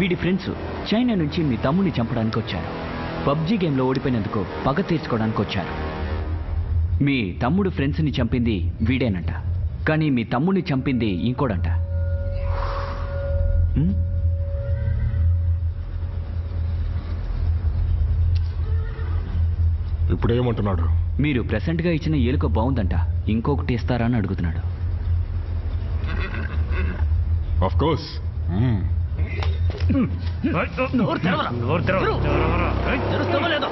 వీడి friends China నుంచి మీ తమ్ముడిని చంపడానికి వచ్చారు. పబ్జీ గేమ్లో ఓడిపోయినందుకు పగ తీర్చుకోవడానికి వచ్చారు. మీ తమ్ముడు ఫ్రెండ్స్ని చంపింది వీడేనంట, కానీ మీ తమ్ముడిని చంపింది ఇంకోడంట. ఇప్పుడు ఏమంటున్నాడు? మీరు ప్రెసెంట్గా ఇచ్చిన ఏలుక బాగుందంట, ఇంకొకటి ఇస్తారా అని అడుగుతున్నాడు. Of course. తెరుస్తావా లేదా?